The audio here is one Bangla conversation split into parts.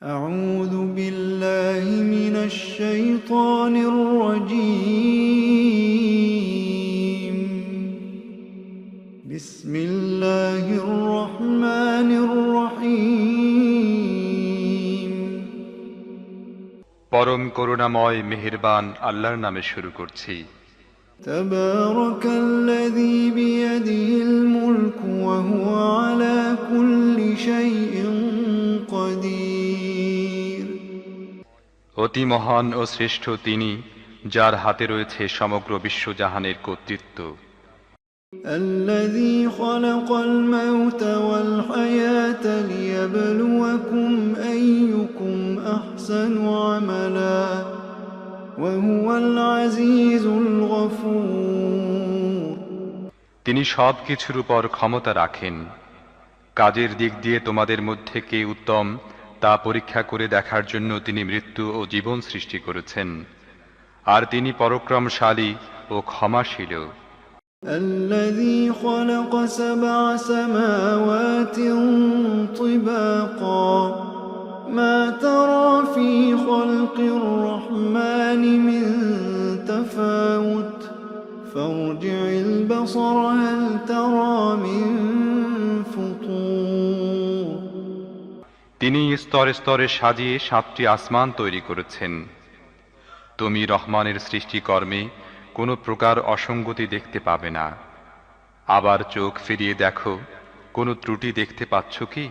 أعوذ بالله من الشيطان الرجيم بسم الله الرحمن الرحيم পরম করুণাময় মেহেরবান আল্লাহর নামে শুরু করছি। تبارك الذي بيده الملك وهو على كل شيء قدير অতি মহান ও শ্রেষ্ঠ তিনি, যার হাতে রয়েছে সমগ্র বিশ্বজাহানের কর্তৃত্ব। الذي خلق الموت والحياة ليبلوكم أيكم أحسن عملا وهو العزيز الغفور তিনি সব কিছুর উপর ক্ষমতা রাখেন। কাজের দিক দিয়ে তোমাদের মধ্যে কে উত্তম তা পরীক্ষা করে দেখার জন্য তিনি মৃত্যু ও জীবন সৃষ্টি করেছেন, আর তিনি পরাক্রমশালী ও ক্ষমাশীল। الذي خلق 7 سماوات طباقا ما ترى في خلق الرحمن من تفاوت فارجع البصر هل ترى من فطور তিনি স্তরে স্তরে সাজিয়ে 7টি আসমান তৈরি করেছেন। তুমি রহমানের সৃষ্টিকর্মে কোনো প্রকার অসঙ্গতি দেখতে পাবে না। আবার চোখ ফিরিয়ে দেখো, কোনো ত্রুটি দেখতে পাচ্ছ কি?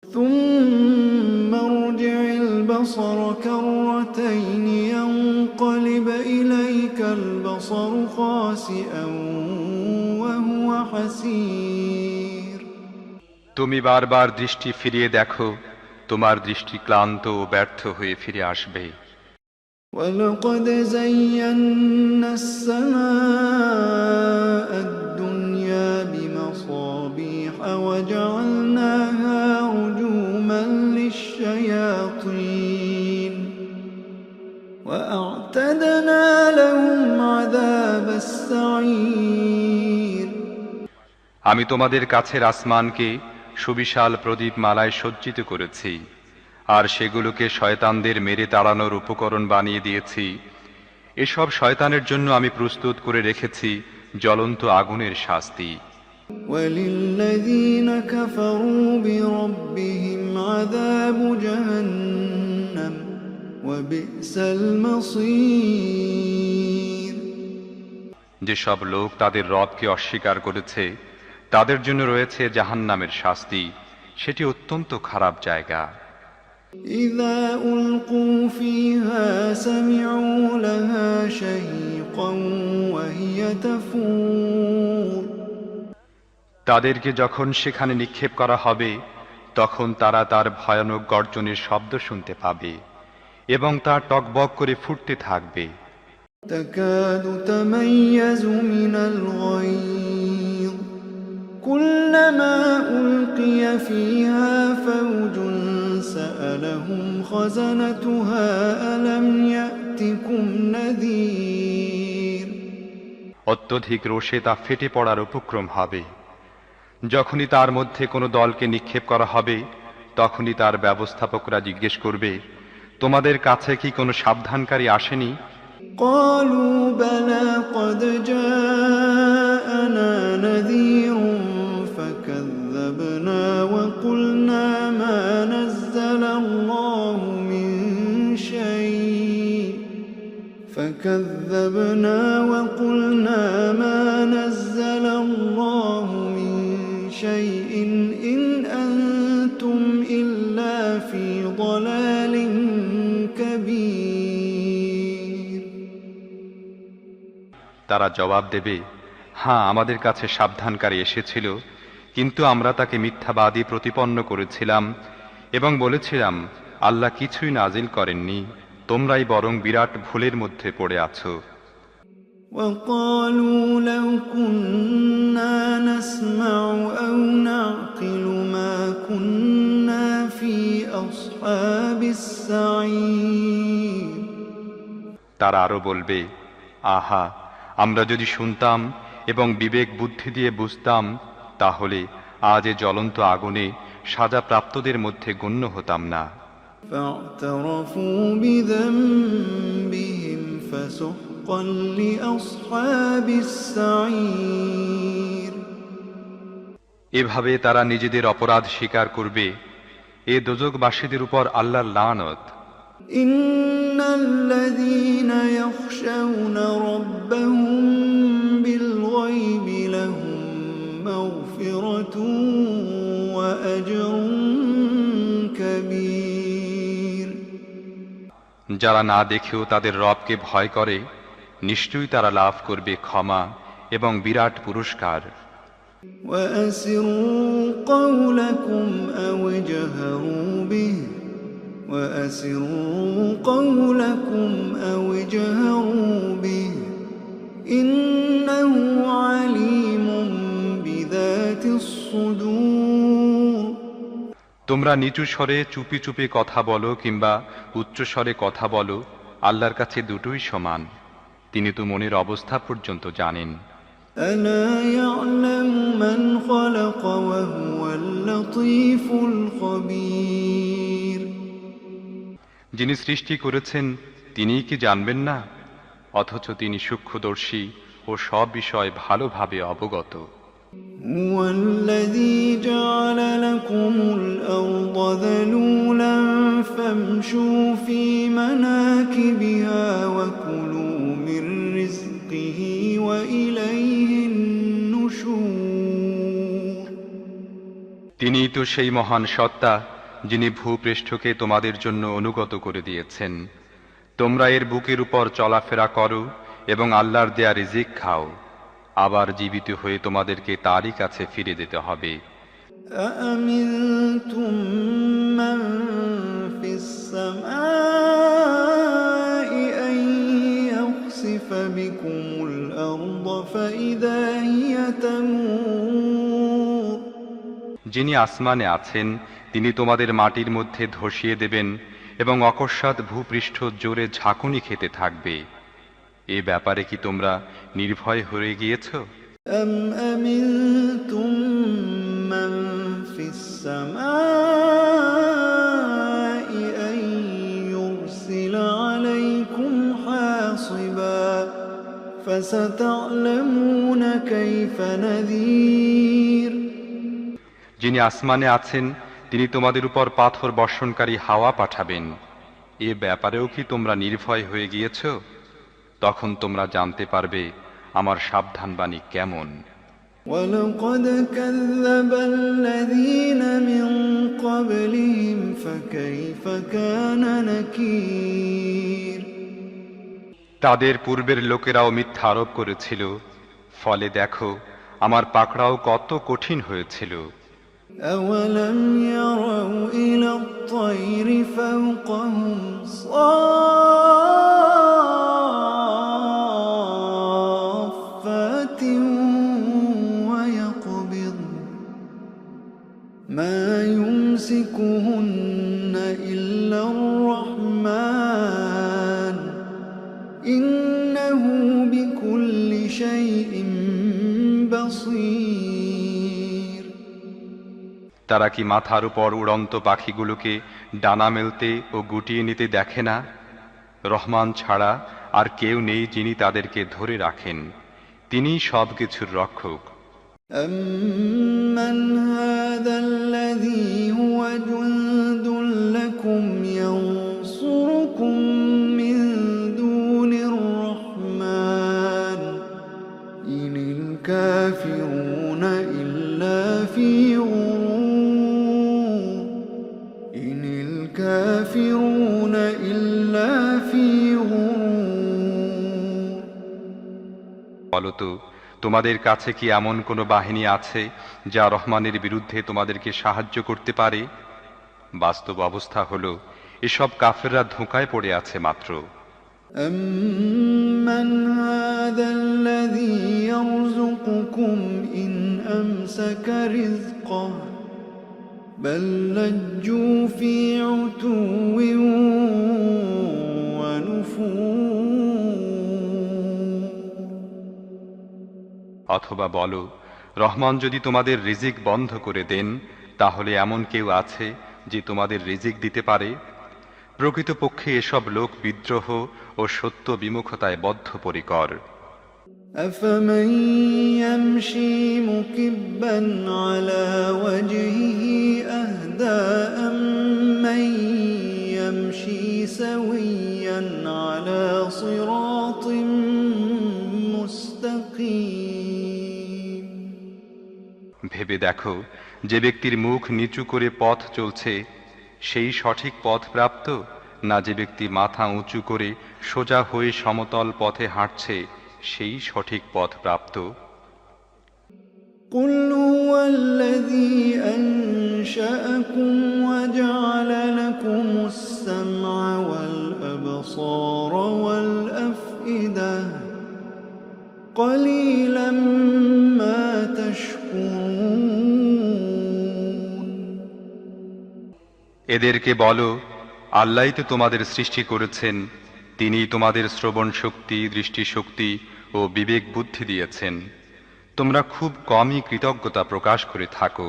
ثم ارجع البصر كرتين ينقلب إليك البصر خاسئا وهو حسير তুমি বারবার দৃষ্টি ফিরিয়ে দেখো, তোমার দৃষ্টি ক্লান্ত ও ব্যর্থ হয়ে ফিরে আসবে। ولقد زينا السماء الدنيا بمصابيح وجعلناها رجوما للشياطين وأعتدنا لهم عذاب السعير আমি তোমাদের কাছের আসমানকে সুবিশাল প্রদীপ মালায় সজ্জিত করেছি, আর সেগুলোকে শয়তানদের মেরে তাড়ানোর উপকরণ বানিয়ে দিয়েছি। এসব শয়তানের জন্য আমি প্রস্তুত করে রেখেছি জ্বলন্ত আগুনের শাস্তি। وللذين كفروا بربهم عذاب جهنم وبئس المصير যেসব লোক তাদের রবকে অস্বীকার করেছে তাদের জন্য রয়েছে জাহান্নামের শাস্তি, সেটি অত্যন্ত খারাপ জায়গা। إذا ألقوا فيها سمعوا لها شهيقا وهي تفور তাদেরকে যখন সেখানে নিক্ষেপ করা হবে তখন তারা তার ভয়ানক গর্জনের শব্দ শুনতে পাবে এবং তা টকবক করে ফুটতে থাকবে। تكاد تميز من الغيظ كلما ألقي فيها فوج سألهم خزنتها ألم يأتكم نذير অত্যধিক রোষে তা ফেটে পড়ার উপক্রম হবে। যখনই তার মধ্যে কোনো দলকে নিক্ষেপ করা হবে তখনই তার ব্যবস্থাপকরা জিজ্ঞেস করবে, তোমাদের কাছে কি কোনো সাবধানকারী আসেনি? قالوا بلى قد جاءنا نذير فكذبنا وقلنا ما نزل الله من شيء إن أنتم إلا في ضلال كبير তারা জবাব দেবে, হ্যাঁ, আমাদের কাছে সাবধানকারী এসেছিল, কিন্তু আমরা তাকে মিথ্যাবাদী প্রতিপন্ন করেছিলাম এবং বলেছিলাম আল্লাহ কিছুই নাজিল করেননি, তোমরাই বরং বিরাট ভুলের মধ্যে পড়ে আছো। وقالوا لو كنا نسمع أو نعقل ما كنا في أصحاب السعير তারা আরো বলবে, আহা, আমরা যদি শুনতাম এবং বিবেক বুদ্ধি দিয়ে বুঝতাম তাহলে আজ এ জ্বলন্ত আগুনে সাজাপ্রাপ্তদের মধ্যে গণ্য হতাম না। فاعترفوا بذنبهم فسحقا لأصحاب السعير এভাবে তারা নিজেদের অপরাধ স্বীকার করবে। এ দোজখবাসীদের উপর আল্লাহর লানত। إن الذين يخشون ربهم بالغيب لهم مغفرة وأجر كبير যারা না দেখেও তাদের রবকে ভয় করে, নিশ্চয়ই তারা লাভ করবে ক্ষমা এবং বিরাট পুরস্কার। وأسروا قولكم أو اجهروا به وأسروا قولكم أو اجهروا به إنه عليم بذات الصدور তোমরা নিচু স্বরে চুপি চুপি কথা বলো কিংবা উচ্চ স্বরে কথা বলো, আল্লাহর কাছে দুটোই সমান। তিনি তো মনের অবস্থা পর্যন্ত জানেন। ألا يعلم من خلق وهو اللطيف الخبير যিনি সৃষ্টি করেছেন তিনিই কি জানবেন না? অথচ তিনি সূক্ষ্মদর্শী ও সব বিষয় ভালোভাবে অবগত। هو الذي جعل لكم الأرض ذلولا فامشوا في مناكبها وكلوا من رزقه وإليه النشور তিনিই তো সেই মহান সত্তা যিনি ভূপৃষ্ঠকে তোমাদের জন্য অনুগত করে দিয়েছেন। তোমরা এর বুকের উপর চলাফেরা করো এবং আল্লাহর দেয়া রিজিক খাও। আবার জীবিত হয়ে তোমাদেরকে তারই কাছে ফিরে যেতে হবে। أأمنتم من في السماء أن يخسف بكم الأرض فإذا هي تمور যিনি আসমানে আছেন তিনি তোমাদের মাটির মধ্যে ধসিয়ে দেবেন এবং অকস্মাৎ ভূপৃষ্ঠ জোরে ঝাঁকুনি খেতে থাকবে। এ ব্যাপারে কি তোমরা নির্ভয় হয়ে গিয়েছ? أم أمنتم من في السماء أن يرسل عليكم حاصبا فستعلمون كيف نذير যিনি আসমানে আছেন তিনি তোমাদের উপর পাথর বর্ষণকারী হাওয়া পাঠাবেন। এ ব্যাপারেও কি তোমরা নির্ভয় হয়ে গিয়েছ? তখন তোমরা জানতে পারবে আমার সাবধানবাণী কেমন। ولقد كذب الذين من قبلهم فكيف كان نكير তাদের পূর্বের লোকেরাও মিথ্যা আরোপ করেছিল, ফলে দেখো আমার পাকড়াও কত কঠিন হয়েছিল। أولم يروا إلى الطير فوقهم صافات ويقبض ما يمسكهن إلا الرحمن إنه بكل شيء بصير তারা কি মাথার উপর উড়ন্ত পাখিগুলোকে ডানা মেলতে ও গুটিয়ে নিতে দেখে না? রহমান ছাড়া আর কেউ নেই যিনি তাদেরকে ধরে রাখেন। তিনিই সবকিছুর রক্ষক। أمن هذا الذي هو جند لكم ينصركم من دون الرحمن إن الكافرون إلا في غرور إن الكافرون إلا في غرور বলতো তোমাদের কাছে কি এমন কোনো বাহিনী আছে যা রহমানের বিরুদ্ধে তোমাদেরকে সাহায্য করতে পারে? বাস্তব অবস্থা হলো এসব কাফেররা ধোঁকায় পড়ে আছে মাত্র। أمن هذا الذي يرزقكم إن أمسك رزقه بل لجوا في عتو ونفور অথবা বলো রহমান যদি তোমাদের রিজিক বন্ধ করে দেন তাহলে এমন কেউ আছে যে তোমাদের রিজিক দিতে পারে? প্রকৃতপক্ষে এসব লোক বিদ্রোহ ও সত্য বিমুখতায় বদ্ধপরিকর। أفمن يمشي مكبا على وجهه أهدى أمن يمشي سويا على صراط مستقيم। ভেবে দেখো, যে ব্যক্তির মুখ নিচু করে পথ চলছে সেই সঠিক পথ প্রাপ্ত, না যে ব্যক্তি মাথা উঁচু করে সোজা হয়ে সমতল পথে হাঁটছে সেই সঠিক পথ প্রাপ্ত। قل هو الذي أنشأكم وجعل لكم السمع والأبصار والأفئدة قليلا ما تشكرون। এদেরকে বলো, আল্লাহই তো তোমাদের সৃষ্টি করেছেন, তিনি তোমাদের শ্রবণ শক্তি, দৃষ্টিশক্তি ও বিবেক বুদ্ধি দিয়েছেন, তোমরা খুব কমই কৃতজ্ঞতা প্রকাশ করে থাকো।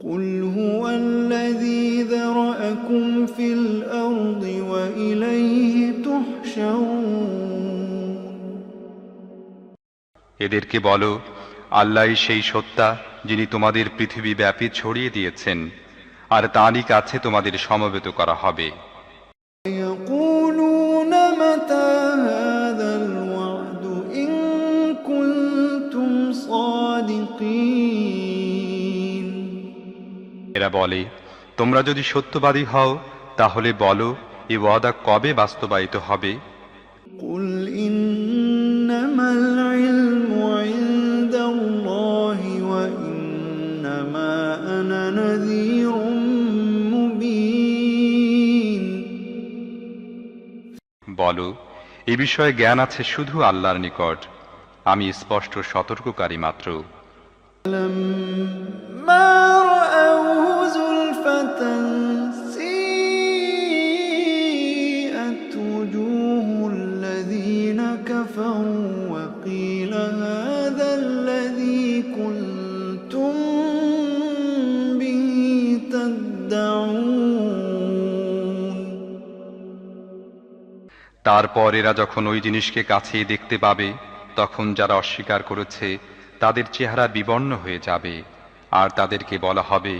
قل هو الذي ذرأكم في الأرض وإليه تحشرون। এদেরকে বলো, আল্লাহই সেই সত্তা যিনি তোমাদের পৃথিবী ব্যাপী ছড়িয়ে দিয়েছেন, আর তারই কাছে তোমাদের সমবেত করা হবে। يقولون متى هذا الوعد إن كنتم صادقين। এরা বলে, তোমরা যদি সত্যবাদী হও তাহলে বলো, এ ওয়াদা কবে বাস্তবায়িত হবে? قل إنما العلم عند الله وإنما أنا نذير مبين। বলো, এ বিষয়ে জ্ঞান আছে শুধু আল্লাহর নিকট, আমি স্পষ্ট সতর্ককারী মাত্র। لما رأوه زلفة سيئت وجوه الذين كفروا وقيل هذا الذي كنتم به تدعون। তারপর এরা যখন ওই জিনিসকে কাছে দেখতে পাবে, তখন যারা অস্বীকার করেছে তাদের চেহারা বিবর্ণ হয়ে যাবে, আর তাদেরকে বলা হবে,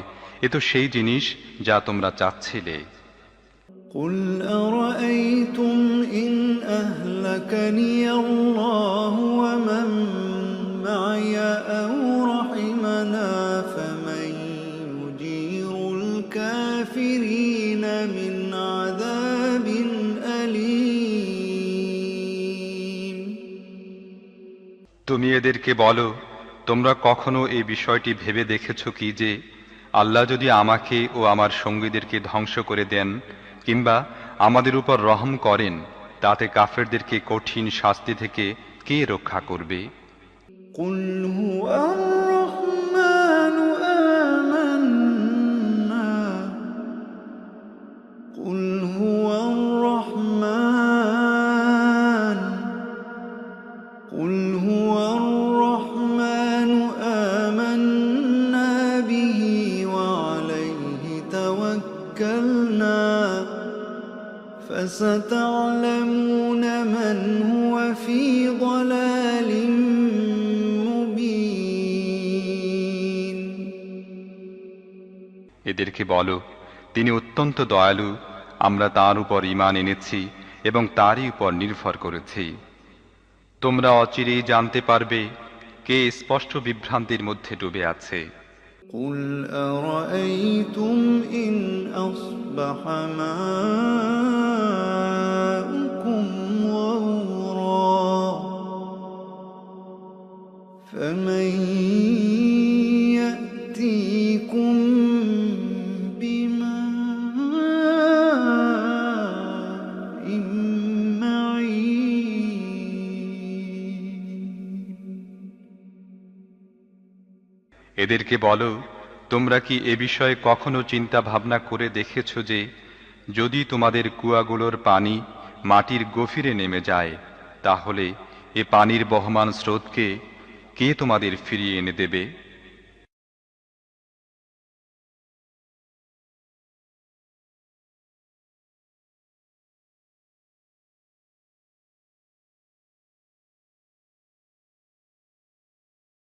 এ তো সেই জিনিস যা তোমরা চাচ্ছিলে। قل أرأيتم إن أهلكني الله ومن معي أو رحمنا فمن يجير الكافرين من عذاب أليم। তুমি এদেরকে বলো, তোমরা কখনো এই বিষয়টি ভেবে দেখেছ কি যে আল্লাহ যদি আমাকে ও আমার সঙ্গীদেরকে ধ্বংস করে দেন কিংবা আমাদের উপর রহম করেন, তাতে কাফেরদেরকে কঠিন শাস্তি থেকে কে রক্ষা করবে? قل هو الرحمن آمنا قل هو الرحمن قل هو الرحمن آمنا به وعليه توكلنا فستعلمون من هو في ضلال مبين। এদেরকে বলো, তিনি অত্যন্ত দয়ালু, আমরা তাঁর উপর ঈমান এনেছি এবং তারই উপর নির্ভর করেছি। তোমরা অচিরেই জানতে পারবে কে স্পষ্ট বিভ্রান্তির মধ্যে ডুবে আছে। قل أرأيتم إن أصبح ماؤكم غورا فمن يأتيكم بماء معين। এদেরকে বলো, তোমরা কি এ বিষয়ে কখনো চিন্তা ভাবনা করে দেখেছ যে যদি তোমাদের কুয়াগুলোর পানি মাটির গভীরে নেমে যায়, তাহলে এ পানির বহমান স্রোতকে কে তোমাদের ফিরিয়ে এনে দেবে?